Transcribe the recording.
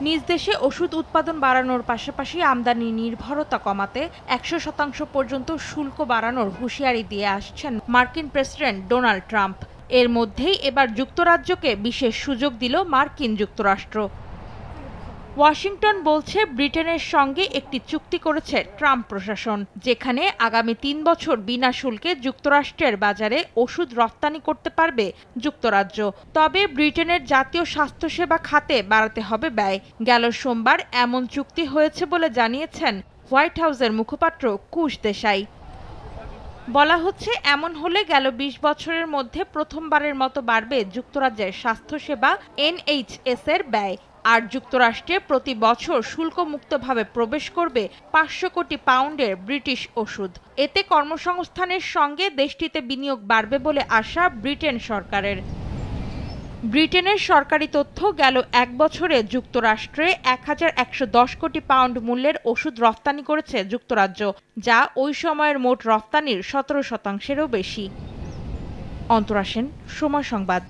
নিজ দেশে ওষুধ উৎপাদন বাড়ানোর পাশাপাশি আমদানি নির্ভরতা কমাতে 100% পর্যন্ত শুল্ক বাড়ানোর হুঁশিয়ারি দিয়ে আসছেন মার্কিন প্রেসিডেন্ট ডোনাল্ড ট্রাম্প। এর মধ্যেই এবার যুক্তরাজ্যকে বিশেষ সুযোগ দিল মার্কিন যুক্তরাষ্ট্র। ওয়াশিংটন বলছে ব্রিটেনের সঙ্গে একটি চুক্তি করেছে ট্রাম্প প্রশাসন, যেখানে আগামী 3 বছর বিনা শুল্কে যুক্তরাষ্ট্রের বাজারে ওষুধ রপ্তানি করতে পারবে যুক্তরাজ্য। তবে ব্রিটেনের জাতীয় স্বাস্থ্যসেবা খাতে বাড়াতে হবে ব্যয়। গেল সোমবার এমন চুক্তি হয়েছে বলে জানিয়েছেন হোয়াইট হাউসের মুখপাত্র কুশ দেশাই। বলা হচ্ছে, এমন হলে গেল 20 বছরের মধ্যে প্রথমবারের মতো বাড়বে যুক্তরাজ্যের স্বাস্থ্যসেবা NHS এর ব্যয়। আর যুক্তরাষ্ট্রে প্রতি বছর শুল্কমুক্তভাবে প্রবেশ করবে 500 কোটি পাউন্ডের ব্রিটিশ ওষুধ। এতে কর্মসংস্থানের সঙ্গে দেশটিতে বিনিয়োগ বাড়বে বলে আশা ব্রিটেন সরকারের। ব্রিটেনের সরকারি তথ্য, গেল 1 বছরে যুক্তরাষ্ট্রে 1110 কোটি পাউন্ড মূল্যের ওষুধ রপ্তানি করেছে যুক্তরাজ্য, যা ওই সময়ের মোট রপ্তানির 17%-এরও বেশি। অন্তরা সেন, সময় সংবাদ।